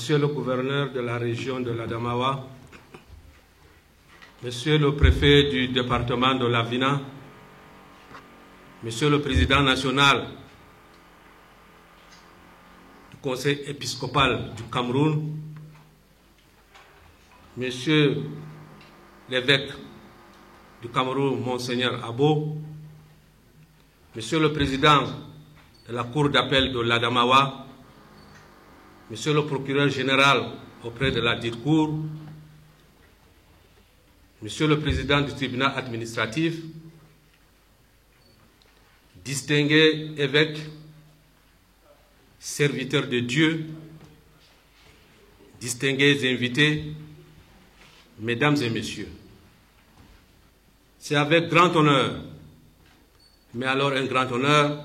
Monsieur le gouverneur de la région de l'Adamawa, Monsieur le préfet du département de l'Avina, Monsieur le président national du conseil épiscopal du Cameroun, Monsieur l'évêque du Cameroun, Monseigneur Abo, Monsieur le président de la cour d'appel de l'Adamawa, Monsieur le procureur général auprès de la dite cour, Monsieur le président du tribunal administratif, distingués évêques, serviteurs de Dieu, distingués invités, mesdames et messieurs, c'est avec grand honneur, mais alors un grand honneur,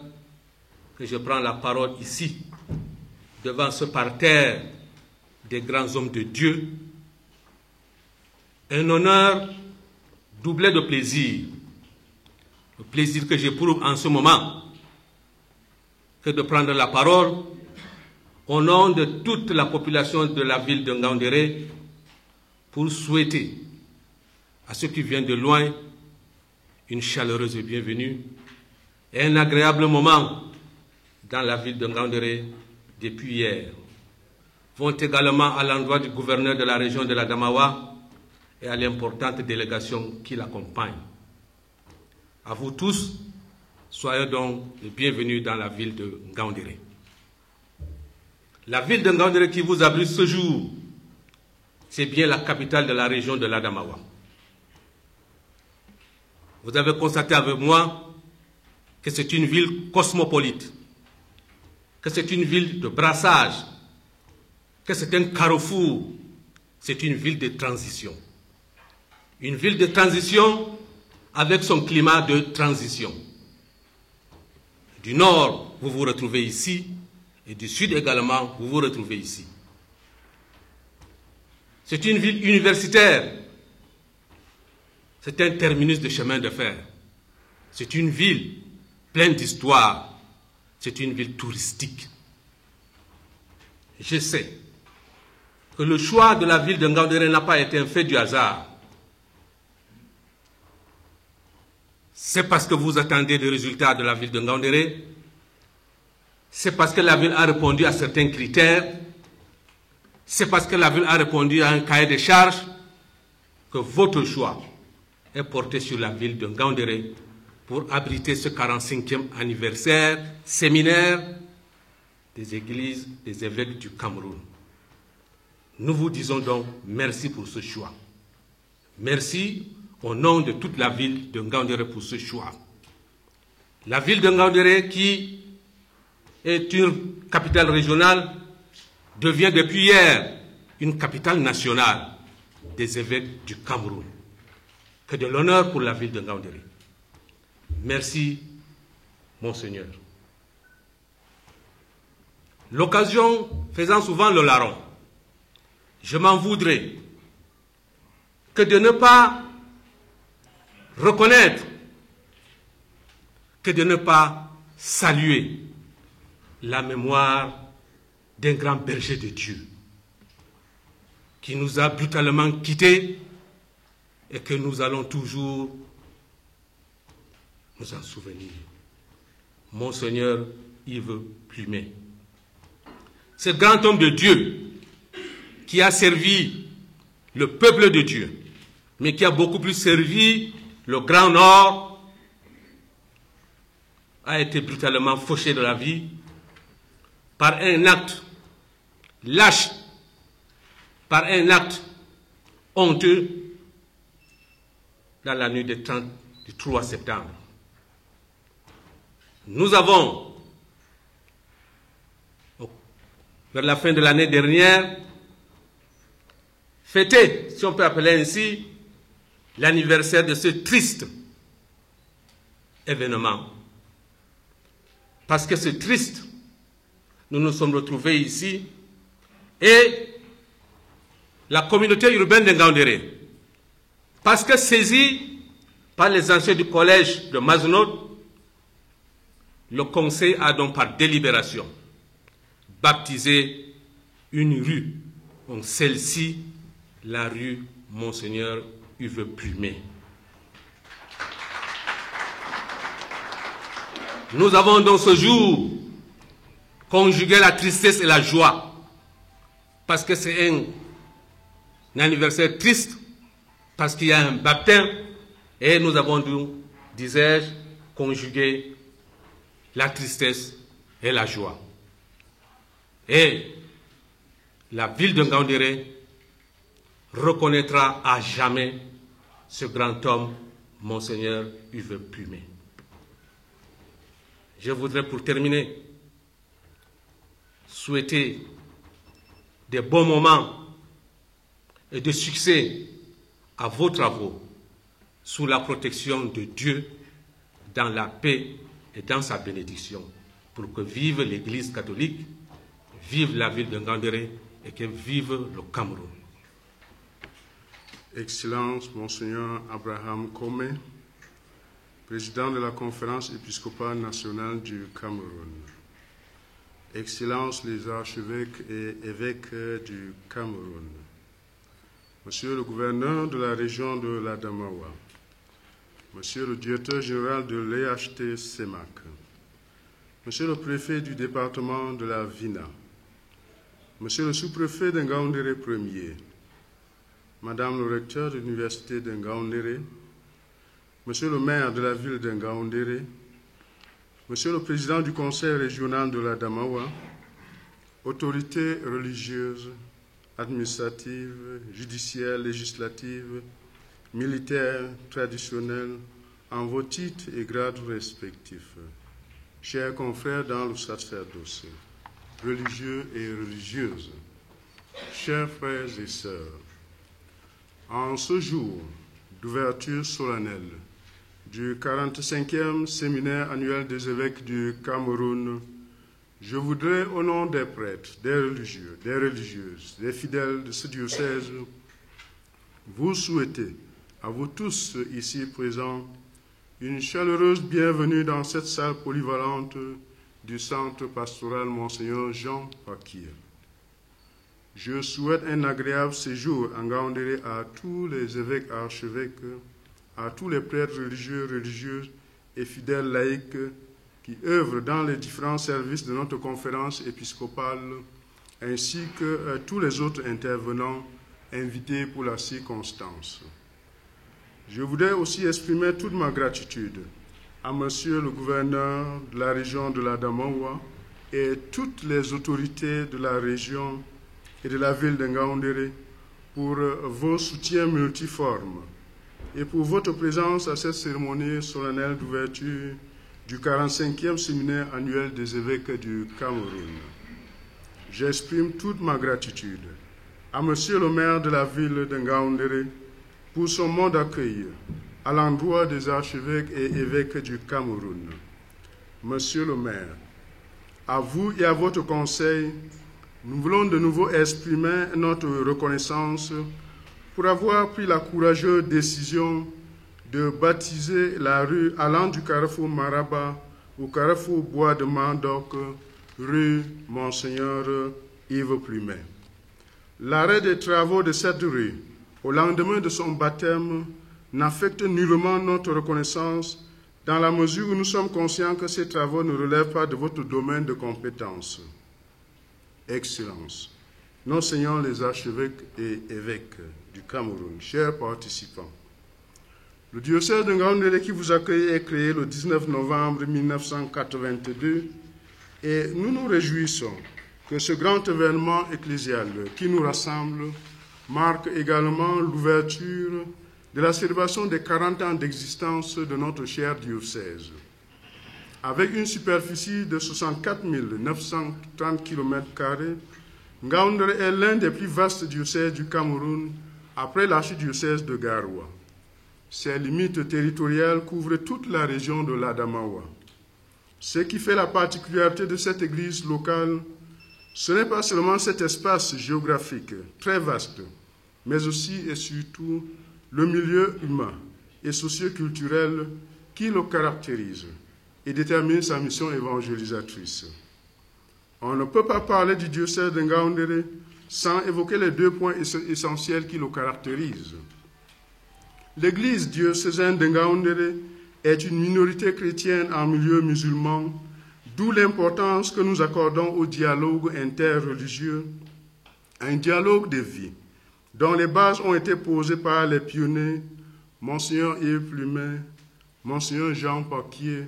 que je prends la parole ici, devant ce parterre des grands hommes de Dieu, un honneur doublé de plaisir, le plaisir que j'éprouve en ce moment, que de prendre la parole au nom de toute la population de la ville de Ngaoundéré pour souhaiter à ceux qui viennent de loin une chaleureuse bienvenue et un agréable moment dans la ville de Ngaoundéré depuis hier. Vont également à l'endroit du gouverneur de la région de l'Adamawa et à l'importante délégation qui l'accompagne. À vous tous, soyez donc les bienvenus dans la ville de Ngaoundéré. La ville de Ngaoundéré qui vous abrite ce jour, c'est bien la capitale de la région de l'Adamawa. Vous avez constaté avec moi que c'est une ville cosmopolite, que c'est une ville de brassage, que c'est un carrefour, c'est une ville de transition. Une ville de transition avec son climat de transition. Du nord, vous vous retrouvez ici, et du sud également, vous vous retrouvez ici. C'est une ville universitaire. C'est un terminus de chemin de fer. C'est une ville pleine d'histoire. C'est une ville touristique. Je sais que le choix de la ville de Ngaoundéré n'a pas été un fait du hasard. C'est parce que vous attendez les résultats de la ville de Ngaoundéré. C'est parce que la ville a répondu à certains critères. C'est parce que la ville a répondu à un cahier de charges que votre choix est porté sur la ville de Ngaoundéré pour abriter ce 45e anniversaire séminaire des églises des évêques du Cameroun. Nous vous disons donc merci pour ce choix. Merci au nom de toute la ville de Ngaoundéré pour ce choix. La ville de Ngaoundéré, qui est une capitale régionale, devient depuis hier une capitale nationale des évêques du Cameroun. Que de l'honneur pour la ville de Ngaoundéré. Merci, Monseigneur. L'occasion faisant souvent le larron, je m'en voudrais que de ne pas reconnaître, que de ne pas saluer la mémoire d'un grand berger de Dieu qui nous a brutalement quittés et que nous allons toujours nous en souvenir. Monseigneur Yves Plumet. Ce grand homme de Dieu qui a servi le peuple de Dieu, mais qui a beaucoup plus servi le Grand Nord, a été brutalement fauché de la vie par un acte lâche, par un acte honteux dans la nuit du 3 septembre. Nous avons, vers la fin de l'année dernière, fêté, si on peut appeler ainsi, l'anniversaire de ce triste événement. Parce que c'est triste, nous nous sommes retrouvés ici et la communauté urbaine de Ngaoundéré, parce que saisie par les anciens du collège de Mazenod, le conseil a donc par délibération baptisé une rue Donc celle-ci, la rue Monseigneur Hugues Plumet. Nous avons dans ce jour conjugué la tristesse et la joie, parce que c'est un anniversaire triste, parce qu'il y a un baptême, et nous avons dû, disais-je, conjuguer la tristesse et la joie. Et la ville de Ngaoundéré reconnaîtra à jamais ce grand homme, Monseigneur Hugues Plumet. Je voudrais pour terminer souhaiter des bons moments et de succès à vos travaux sous la protection de Dieu, dans la paix et dans sa bénédiction, pour que vive l'Église catholique, vive la ville de Ngaoundéré et que vive le Cameroun. Excellence, Monseigneur Abraham Komé, président de la Conférence épiscopale nationale du Cameroun. Excellences les archevêques et évêques du Cameroun. Monsieur le gouverneur de la région de l'Adamawa, Monsieur le directeur général de l'EHT CEMAC, Monsieur le préfet du département de la Vina, Monsieur le sous-préfet de Ngaoundéré Ier, Madame le recteur de l'université de Ngaoundéré, Monsieur le maire de la ville de Ngaoundéré, Monsieur le président du conseil régional de l'Adamawa, autorités religieuses, administratives, judiciaires, législatives, militaires, traditionnelles, en vos titres et grades respectifs, chers confrères dans le sacerdoce, religieux et religieuses, chers frères et sœurs, en ce jour d'ouverture solennelle du 45e séminaire annuel des évêques du Cameroun, je voudrais, au nom des prêtres, des religieux, des religieuses, des fidèles de ce diocèse, vous souhaiter, à vous tous ici présents, une chaleureuse bienvenue dans cette salle polyvalente du centre pastoral Monseigneur Jean Paquier. Je souhaite un agréable séjour en Ngaoundéré à tous les évêques archevêques, à tous les prêtres religieux, religieuses et fidèles laïcs qui œuvrent dans les différents services de notre conférence épiscopale, ainsi que tous les autres intervenants invités pour la circonstance. Je voudrais aussi exprimer toute ma gratitude à Monsieur le gouverneur de la région de l'Adamawa et toutes les autorités de la région et de la ville de Ngaoundéré pour vos soutiens multiformes et pour votre présence à cette cérémonie solennelle d'ouverture du 45e séminaire annuel des évêques du Cameroun. J'exprime toute ma gratitude à Monsieur le maire de la ville de Ngaoundéré pour son mot d'accueil à l'endroit des archevêques et évêques du Cameroun. Monsieur le maire, à vous et à votre conseil, nous voulons de nouveau exprimer notre reconnaissance pour avoir pris la courageuse décision de baptiser la rue allant du carrefour Maraba au carrefour Bois de Mandoc, rue Monseigneur Hugues Plumet. L'arrêt des travaux de cette rue au lendemain de son baptême n'affecte nullement notre reconnaissance dans la mesure où nous sommes conscients que ces travaux ne relèvent pas de votre domaine de compétence. Excellences, nos seigneurs les archevêques et évêques du Cameroun, chers participants, le diocèse de Ngaoundéré qui vous accueille est créé le 19 novembre 1982 et nous nous réjouissons que ce grand événement ecclésial qui nous rassemble marque également l'ouverture de la célébration des 40 ans d'existence de notre cher diocèse. Avec une superficie de 64 930 km², Ngaoundéré est l'un des plus vastes diocèses du Cameroun après l'archidiocèse de Garoua. Ses limites territoriales couvrent toute la région de l'Adamawa. Ce qui fait la particularité de cette église locale, ce n'est pas seulement cet espace géographique très vaste, mais aussi et surtout le milieu humain et socio-culturel qui le caractérise et détermine sa mission évangélisatrice. On ne peut pas parler du diocèse de Ngaoundéré sans évoquer les deux points essentiels qui le caractérisent. L'Église diocésaine de Ngaoundéré est une minorité chrétienne en milieu musulman, d'où l'importance que nous accordons au dialogue interreligieux, un dialogue de vie, dont les bases ont été posées par les pionniers, Monseigneur Yves Plumet, Monseigneur Jean Paquier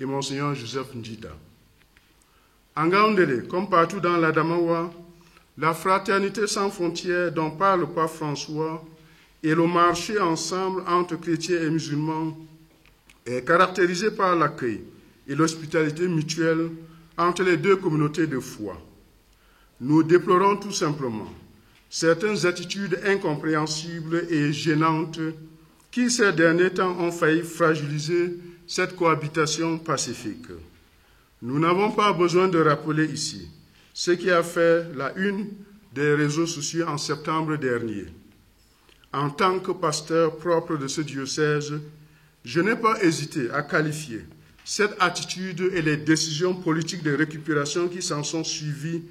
et Monseigneur Joseph Ndjida. En Ngaoundéré, comme partout dans l'Adamawa, la fraternité sans frontières dont parle le pape François et le marché ensemble entre chrétiens et musulmans est caractérisé par l'accueil et l'hospitalité mutuelle entre les deux communautés de foi. Nous déplorons tout simplement certaines attitudes incompréhensibles et gênantes qui, ces derniers temps, ont failli fragiliser cette cohabitation pacifique. Nous n'avons pas besoin de rappeler ici ce qui a fait la une des réseaux sociaux en septembre dernier. En tant que pasteur propre de ce diocèse, je n'ai pas hésité à qualifier cette attitude et les décisions politiques de récupération qui s'en sont suivies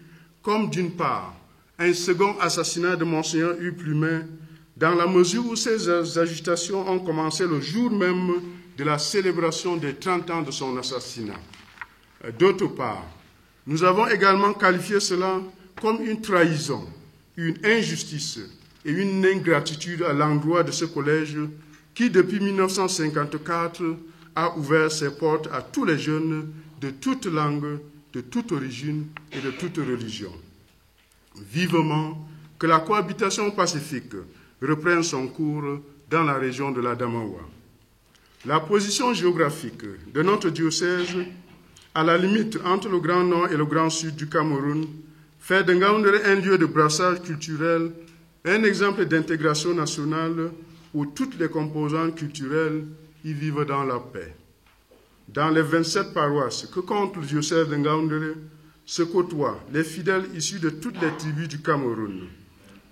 comme, d'une part, un second assassinat de Monseigneur Yves Plumet, dans la mesure où ces agitations ont commencé le jour même de la célébration des 30 ans de son assassinat. D'autre part, nous avons également qualifié cela comme une trahison, une injustice et une ingratitude à l'endroit de ce collège qui, depuis 1954, a ouvert ses portes à tous les jeunes de toute langue, de toute origine et de toute religion. Vivement que la cohabitation pacifique reprenne son cours dans la région de l'Adamawa. La position géographique de notre diocèse, à la limite entre le Grand Nord et le Grand Sud du Cameroun, fait de Ngaoundéré un lieu de brassage culturel, un exemple d'intégration nationale où toutes les composantes culturelles y vivent dans la paix. Dans les 27 paroisses que compte le diocèse de Ngaoundéré, se côtoient les fidèles issus de toutes les tribus du Cameroun.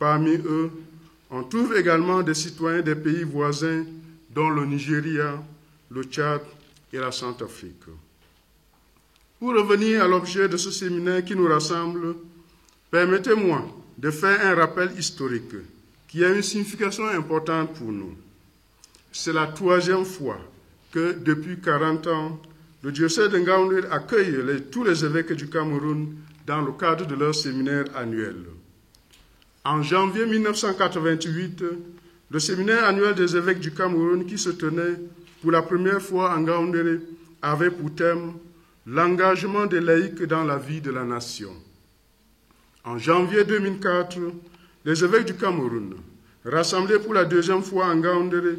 Parmi eux, on trouve également des citoyens des pays voisins, dont le Nigeria, le Tchad et la Centrafrique. Pour revenir à l'objet de ce séminaire qui nous rassemble, permettez-moi de faire un rappel historique qui a une signification importante pour nous. C'est la 3e fois que, depuis 40 ans, le diocèse de Ngaoundéré accueille tous les évêques du Cameroun dans le cadre de leur séminaire annuel. En janvier 1988, le séminaire annuel des évêques du Cameroun, qui se tenait pour la première fois en Ngaoundéré, avait pour thème l'engagement des laïcs dans la vie de la nation. En janvier 2004, les évêques du Cameroun, rassemblés pour la 2e fois en Ngaoundéré,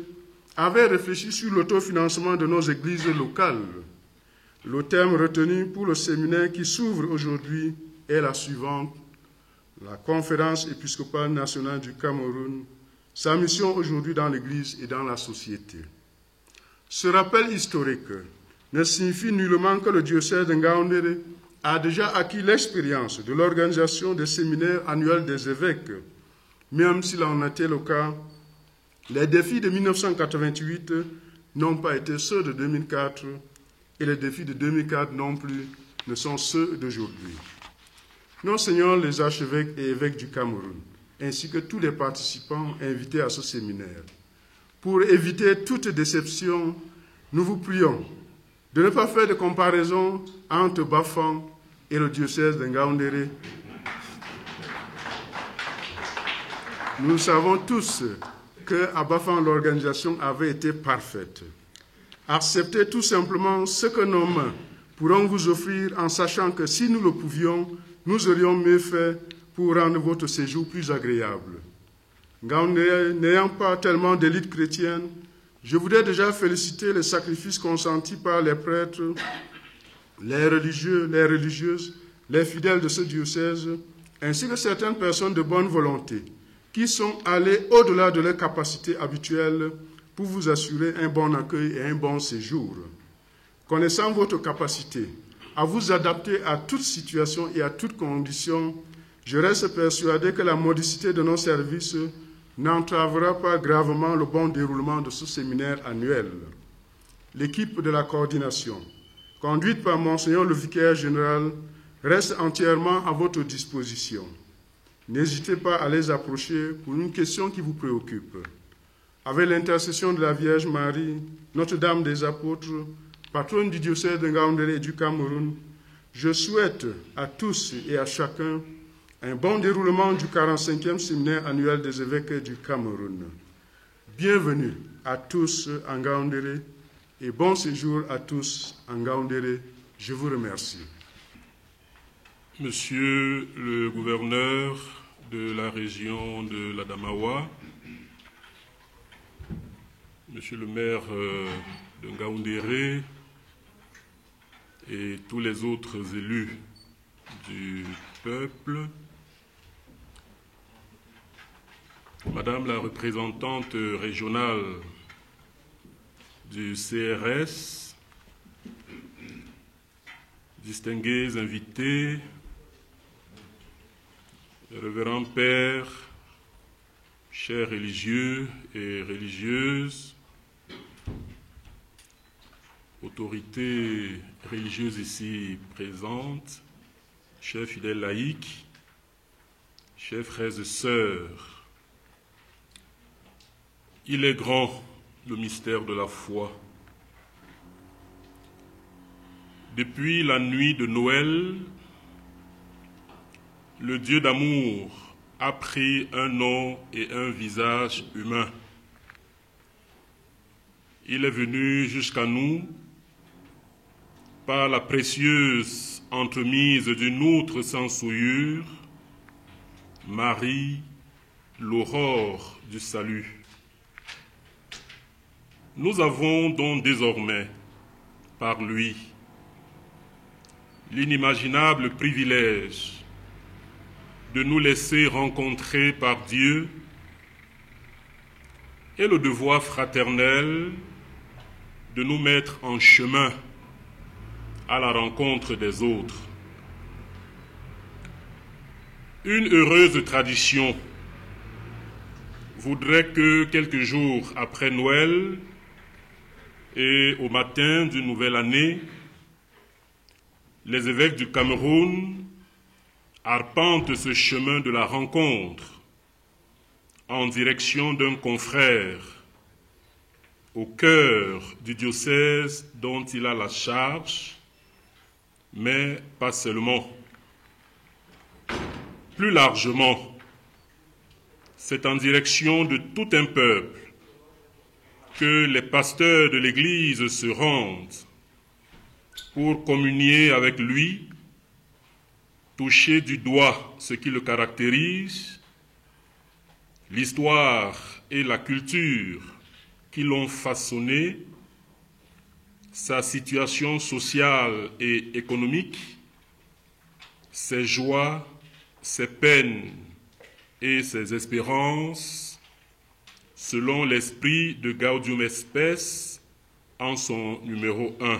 avaient réfléchi sur l'autofinancement de nos églises locales. Le thème retenu pour le séminaire qui s'ouvre aujourd'hui est la suivante: la Conférence épiscopale nationale du Cameroun, sa mission aujourd'hui dans l'Église et dans la société. Ce rappel historique ne signifie nullement que le diocèse de Ngaoundéré a déjà acquis l'expérience de l'organisation des séminaires annuels des évêques. Même s'il en était le cas, les défis de 1988 n'ont pas été ceux de 2004 et les défis de 2004 non plus ne sont ceux d'aujourd'hui. Nos seigneurs les archevêques et évêques du Cameroun, ainsi que tous les participants invités à ce séminaire, pour éviter toute déception, nous vous prions de ne pas faire de comparaison entre Bafang et le diocèse de Ngaoundéré. Nous savons tous qu'à Bafang, l'organisation avait été parfaite. Acceptez tout simplement ce que nos mains pourront vous offrir en sachant que si nous le pouvions, nous aurions mieux fait pour rendre votre séjour plus agréable. Ngaoundéré n'ayant pas tellement d'élite chrétienne, je voudrais déjà féliciter les sacrifices consentis par les prêtres, les religieux, les religieuses, les fidèles de ce diocèse, ainsi que certaines personnes de bonne volonté qui sont allées au-delà de leurs capacités habituelles pour vous assurer un bon accueil et un bon séjour. Connaissant votre capacité à vous adapter à toute situation et à toute condition, je reste persuadé que la modicité de nos services n'entravera pas gravement le bon déroulement de ce séminaire annuel. L'équipe de la coordination, conduite par Monseigneur le vicaire général, reste entièrement à votre disposition. n'hésitez pas à les approcher pour une question qui vous préoccupe. Avec l'intercession de la Vierge Marie, Notre-Dame des Apôtres, patronne du diocèse de Ngaoundéré et du Cameroun, je souhaite à tous et à chacun un bon déroulement du 45e séminaire annuel des évêques du Cameroun. Bienvenue à tous en Ngaoundéré et bon séjour à tous en Ngaoundéré. Je vous remercie. Monsieur le gouverneur de la région de l'Adamawa, Monsieur le maire de Ngaoundéré et tous les autres élus du peuple, Madame la représentante régionale du CRS, distingués invités, révérends pères, chers religieux et religieuses, autorités religieuses ici présentes, chers fidèles laïcs, chers frères et sœurs, il est grand le mystère de la foi. Depuis la nuit de Noël, le Dieu d'amour a pris un nom et un visage humain. Il est venu jusqu'à nous par la précieuse entremise d'une outre sans souillure, Marie, l'aurore du salut. Nous avons donc désormais, par lui, l'inimaginable privilège de nous laisser rencontrer par Dieu et le devoir fraternel de nous mettre en chemin à la rencontre des autres. Une heureuse tradition voudrait que quelques jours après Noël et au matin d'une nouvelle année, les évêques du Cameroun arpentent ce chemin de la rencontre en direction d'un confrère au cœur du diocèse dont il a la charge, mais pas seulement. Plus largement, c'est en direction de tout un peuple que les pasteurs de l'Église se rendent pour communier avec lui, toucher du doigt ce qui le caractérise, l'histoire et la culture qui l'ont façonné, sa situation sociale et économique, ses joies, ses peines et ses espérances, selon l'esprit de Gaudium Spes en son numéro 1.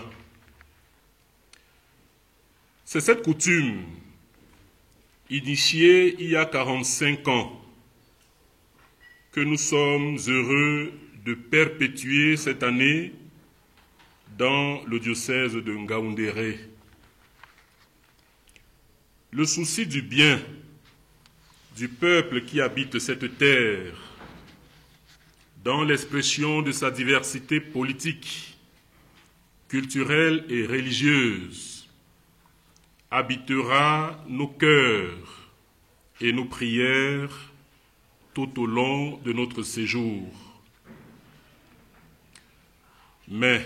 C'est cette coutume, initiée il y a 45 ans, que nous sommes heureux de perpétuer cette année dans le diocèse de Ngaoundéré. Le souci du bien du peuple qui habite cette terre, dans l'expression de sa diversité politique, culturelle et religieuse, habitera nos cœurs et nos prières tout au long de notre séjour. Mais,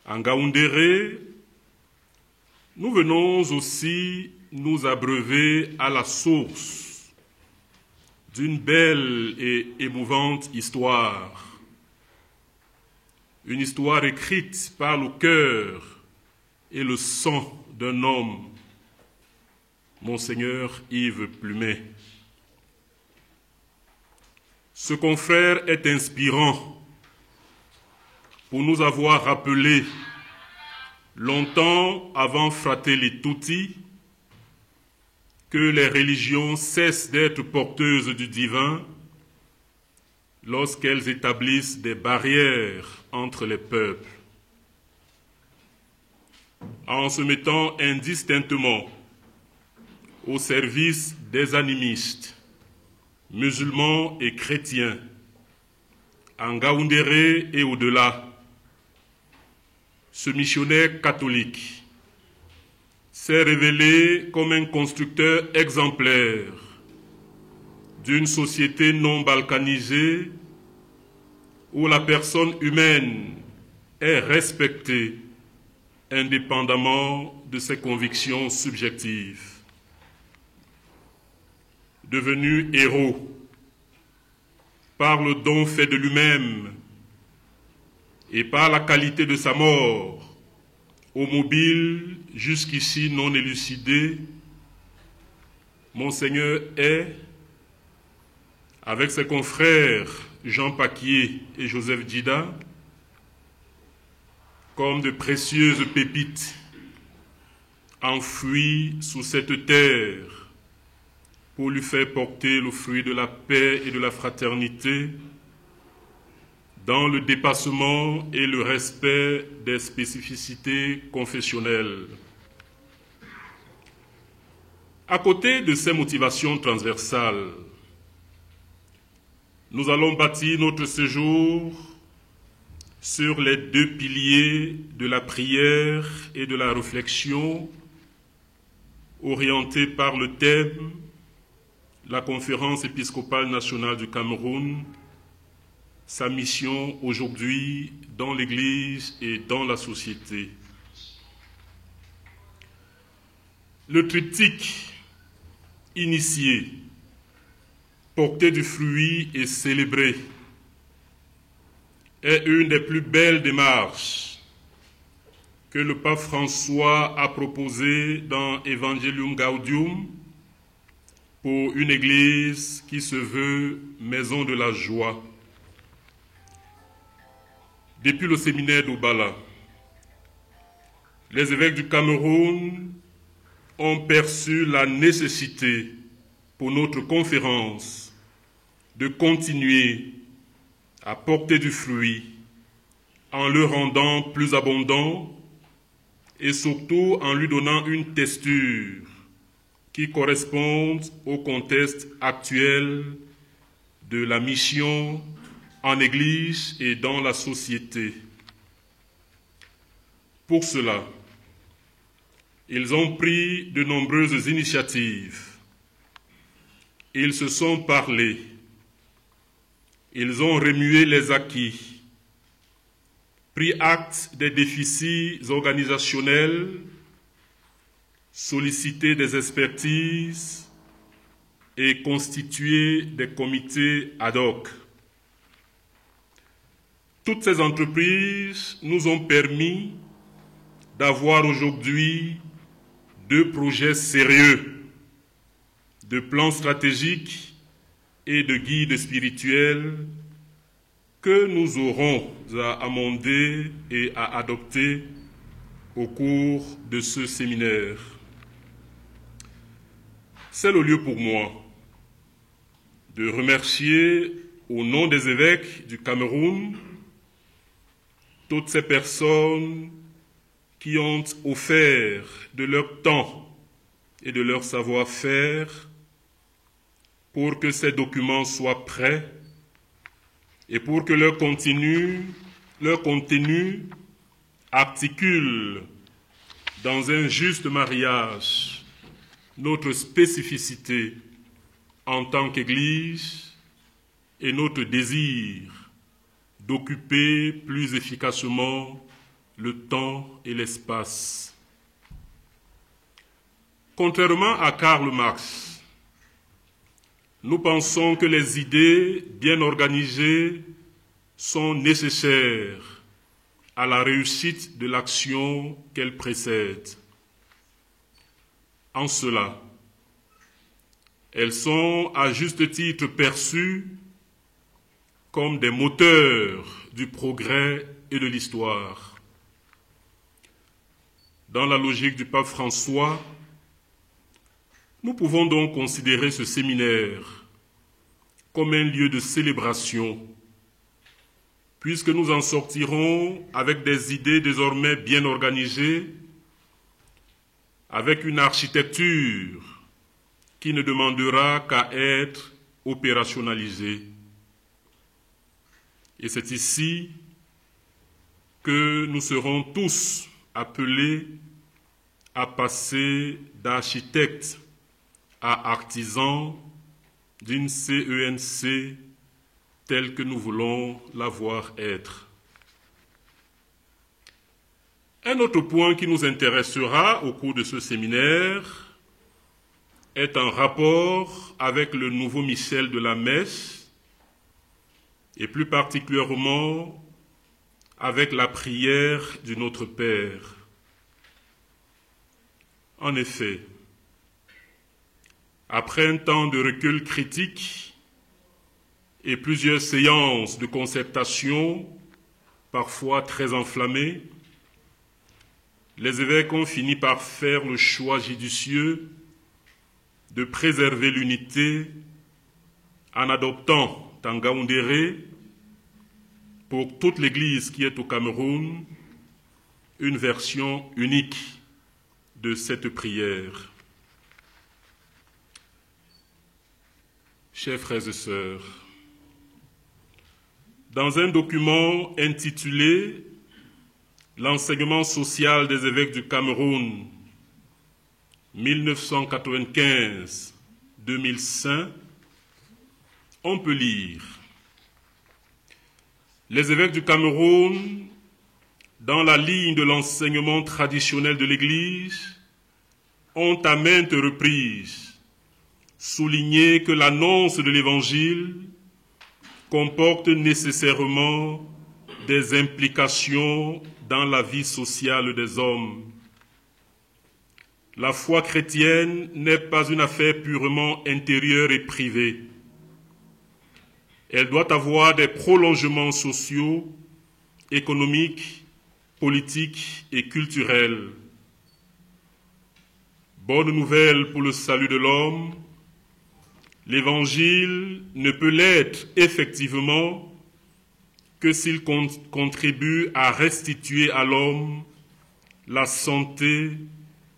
en Ngaoundéré, nous venons aussi nous abreuver à la source d'une belle et émouvante histoire. Une histoire écrite par le cœur et le sang d'un homme, Monseigneur Yves Plumet. Ce confrère est inspirant pour nous avoir rappelé, longtemps avant Fratelli Tutti, que les religions cessent d'être porteuses du divin lorsqu'elles établissent des barrières entre les peuples. En se mettant indistinctement au service des animistes, musulmans et chrétiens, en Ngaoundéré et au-delà, ce missionnaire catholique s'est révélé comme un constructeur exemplaire d'une société non balkanisée où la personne humaine est respectée indépendamment de ses convictions subjectives. Devenu héros par le don fait de lui-même et par la qualité de sa mort, au mobile jusqu'ici non élucidé, Monseigneur est, avec ses confrères Jean Paquier et Joseph Djida, comme de précieuses pépites enfouies sous cette terre pour lui faire porter le fruit de la paix et de la fraternité dans le dépassement et le respect des spécificités confessionnelles. À côté de ces motivations transversales, nous allons bâtir notre séjour sur les deux piliers de la prière et de la réflexion, orientés par le thème « La Conférence épiscopale nationale du Cameroun, sa mission aujourd'hui dans l'Église et dans la société ». Le triptyque initié, porter du fruit et célébrer, est une des plus belles démarches que le pape François a proposées dans Evangelium Gaudium pour une Église qui se veut maison de la joie. Depuis le séminaire d'Oubala, les évêques du Cameroun ont perçu la nécessité pour notre conférence de continuer à porter du fruit en le rendant plus abondant et surtout en lui donnant une texture qui corresponde au contexte actuel de la mission en Église et dans la société. Pour cela, ils ont pris de nombreuses initiatives. Ils se sont parlé. Ils ont remué les acquis, pris acte des déficits organisationnels, sollicité des expertises et constitué des comités ad hoc. Toutes ces entreprises nous ont permis d'avoir aujourd'hui deux projets sérieux de plans stratégiques et de guides spirituels que nous aurons à amender et à adopter au cours de ce séminaire. C'est le lieu pour moi de remercier au nom des évêques du Cameroun toutes ces personnes qui ont offert de leur temps et de leur savoir-faire pour que ces documents soient prêts et pour que leur contenu articule dans un juste mariage notre spécificité en tant qu'Église et notre désir d'occuper plus efficacement le temps et l'espace. Contrairement à Karl Marx, nous pensons que les idées bien organisées sont nécessaires à la réussite de l'action qu'elles précèdent. En cela, elles sont à juste titre perçues comme des moteurs du progrès et de l'histoire. Dans la logique du pape François, nous pouvons donc considérer ce séminaire comme un lieu de célébration, puisque nous en sortirons avec des idées désormais bien organisées, avec une architecture qui ne demandera qu'à être opérationnalisé. Et c'est ici que nous serons tous appelés à passer d'architecte à artisan d'une CENC telle que nous voulons la voir être. Un autre point qui nous intéressera au cours de ce séminaire est en rapport avec le nouveau missel de la messe et plus particulièrement avec la prière du Notre Père. En effet, après un temps de recul critique et plusieurs séances de concertation, parfois très enflammées, les évêques ont fini par faire le choix judicieux de préserver l'unité en adoptant en Ngaoundéré, pour toute l'Église qui est au Cameroun, une version unique de cette prière. Chers frères et sœurs, dans un document intitulé « L'enseignement social des évêques du Cameroun, 1995-2005 », on peut lire « Les évêques du Cameroun, dans la ligne de l'enseignement traditionnel de l'Église, ont à maintes reprises souligné que l'annonce de l'Évangile comporte nécessairement des implications dans la vie sociale des hommes. La foi chrétienne n'est pas une affaire purement intérieure et privée. Elle doit avoir des prolongements sociaux, économiques, politiques et culturels. Bonne nouvelle pour le salut de l'homme, l'Évangile ne peut l'être effectivement que s'il contribue à restituer à l'homme la santé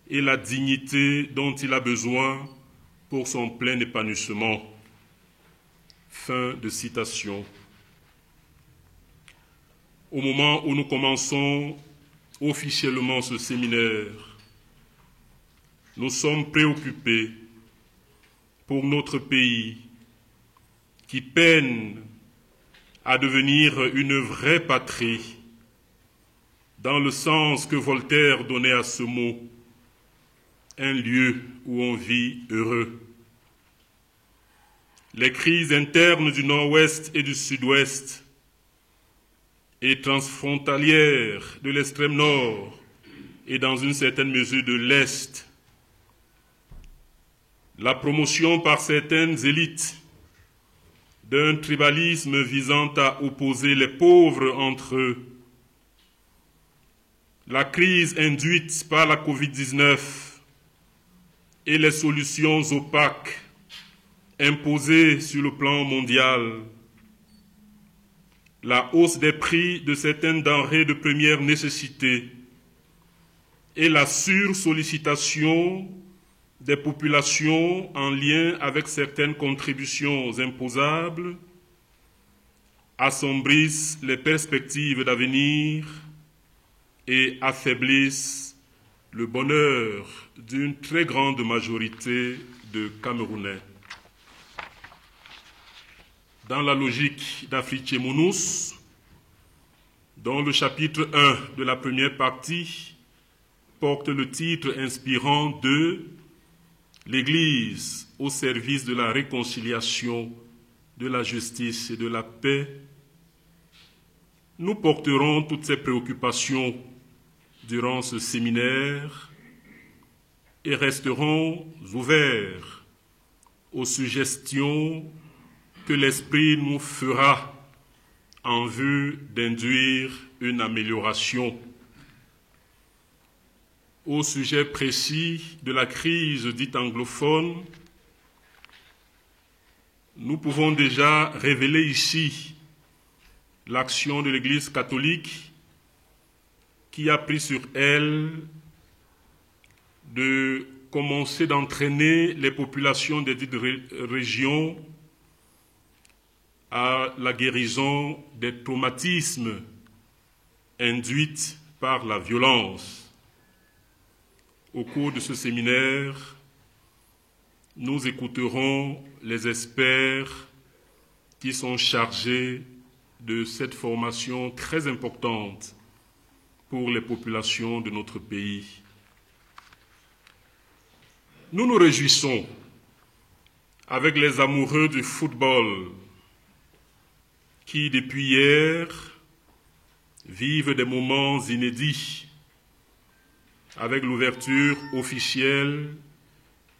et la dignité dont il a besoin pour son plein épanouissement. » Fin de citation. Au moment où nous commençons officiellement ce séminaire, nous sommes préoccupés pour notre pays qui peine à devenir une vraie patrie, dans le sens que Voltaire donnait à ce mot, un lieu où on vit heureux. Les crises internes du nord-ouest et du sud-ouest et transfrontalières de l'extrême nord et dans une certaine mesure de l'est, la promotion par certaines élites d'un tribalisme visant à opposer les pauvres entre eux, la crise induite par la Covid-19 et les solutions opaques imposées sur le plan mondial, la hausse des prix de certaines denrées de première nécessité et la sursollicitation des populations en lien avec certaines contributions imposables assombrissent les perspectives d'avenir et affaiblissent le bonheur d'une très grande majorité de Camerounais. Dans la logique d'Afrique-Mounous, dont le chapitre 1 de la première partie porte le titre inspirant de « L'Église au service de la réconciliation, de la justice et de la paix », nous porterons toutes ces préoccupations durant ce séminaire et resterons ouverts aux suggestions que l'Esprit nous fera en vue d'induire une amélioration. Au sujet précis de la crise dite anglophone, nous pouvons déjà révéler ici l'action de l'Église catholique qui a pris sur elle de commencer d'entraîner les populations des dites régions à la guérison des traumatismes induits par la violence. Au cours de ce séminaire, nous écouterons les experts qui sont chargés de cette formation très importante pour les populations de notre pays. Nous nous réjouissons avec les amoureux du football qui, depuis hier, vivent des moments inédits avec l'ouverture officielle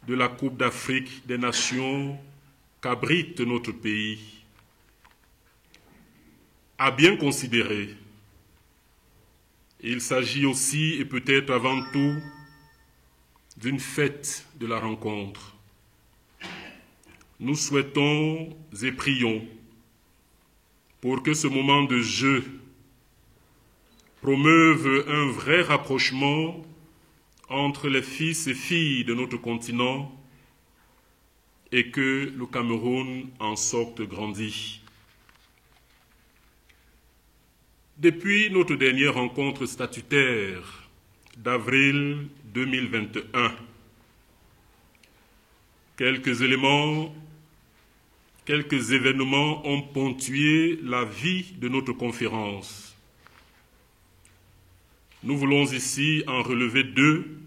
de la Coupe d'Afrique des Nations qu'abrite notre pays. À bien considérer, il s'agit aussi et peut-être avant tout d'une fête de la rencontre. Nous souhaitons et prions pour que ce moment de jeu promeuve un vrai rapprochement entre les fils et filles de notre continent et que le Cameroun en sorte grandi. Depuis notre dernière rencontre statutaire d'avril 2021, quelques événements ont ponctué la vie de notre conférence. Nous voulons ici en relever deux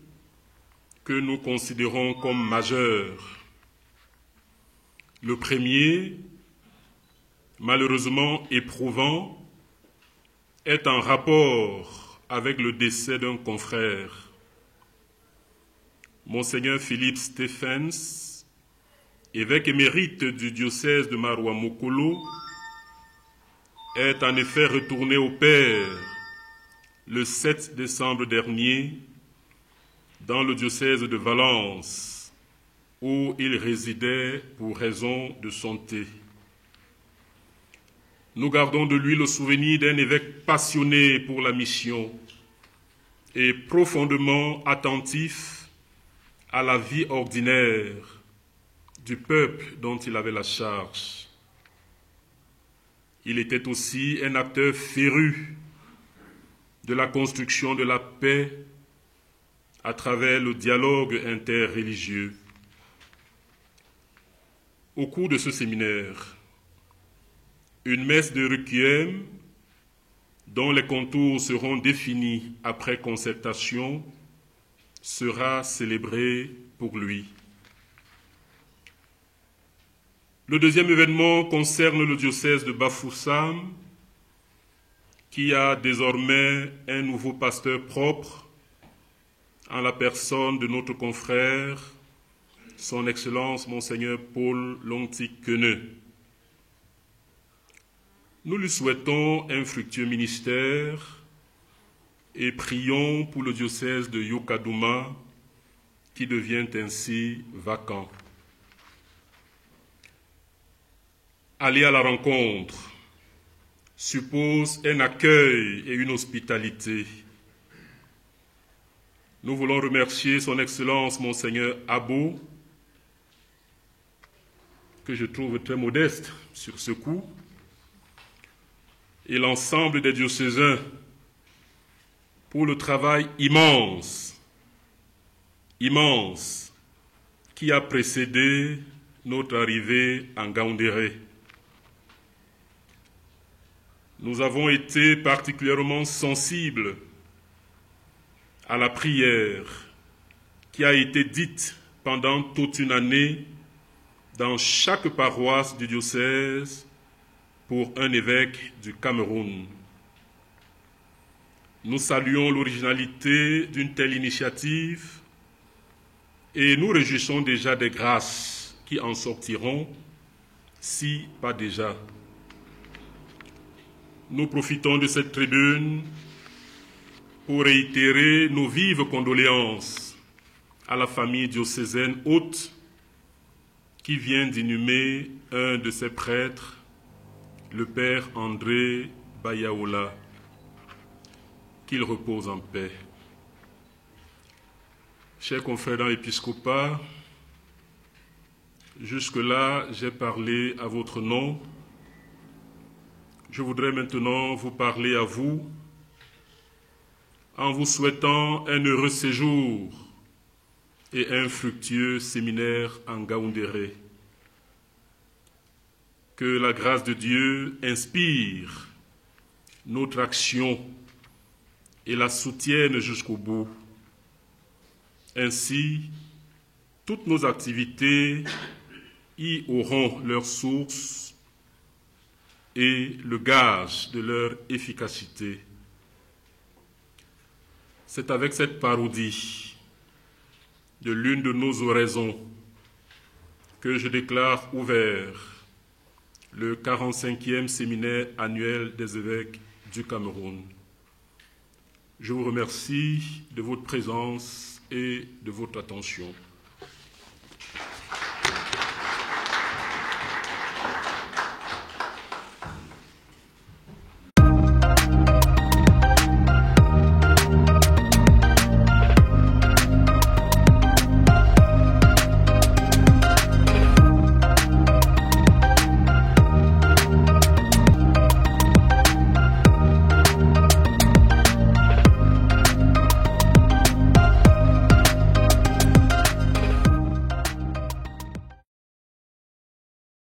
que nous considérons comme majeurs. Le premier, malheureusement éprouvant, est en rapport avec le décès d'un confrère. Monseigneur Philippe Stephens, évêque émérite du diocèse de Maroua-Mokolo, est en effet retourné au Père le 7 décembre dernier dans le diocèse de Valence, où il résidait pour raison de santé. Nous gardons de lui le souvenir d'un évêque passionné pour la mission et profondément attentif à la vie ordinaire du peuple dont il avait la charge. Il était aussi un acteur féru de la construction de la paix à travers le dialogue interreligieux. Au cours de ce séminaire, une messe de requiem dont les contours seront définis après concertation sera célébrée pour lui. Le deuxième événement concerne le diocèse de Bafoussam, qui a désormais un nouveau pasteur propre en la personne de notre confrère, son Excellence Monseigneur Paul Longti-Queneux. Nous lui souhaitons un fructueux ministère et prions pour le diocèse de Yokadouma qui devient ainsi vacant. Aller à la rencontre suppose un accueil et une hospitalité. Nous voulons remercier son Excellence Monseigneur Abo, que je trouve très modeste sur ce coup, et l'ensemble des diocésains pour le travail immense qui a précédé notre arrivée en Ngaoundéré. Nous avons été particulièrement sensibles à la prière qui a été dite pendant toute une année dans chaque paroisse du diocèse pour un évêque du Cameroun. Nous saluons l'originalité d'une telle initiative et nous réjouissons déjà des grâces qui en sortiront, si pas déjà. Nous profitons de cette tribune pour réitérer nos vives condoléances à la famille diocésaine hôte qui vient d'inhumer un de ses prêtres, le père André Bayaola. Qu'il repose en paix. Chers confrères dans l'épiscopat, jusque-là, j'ai parlé à votre nom. Je voudrais maintenant vous parler à vous en vous souhaitant un heureux séjour et un fructueux séminaire en Ngaoundéré. Que la grâce de Dieu inspire notre action et la soutienne jusqu'au bout. Ainsi, toutes nos activités y auront leur source et le gage de leur efficacité. C'est avec cette parodie de l'une de nos oraisons que je déclare ouvert le 45e séminaire annuel des évêques du Cameroun. Je vous remercie de votre présence et de votre attention.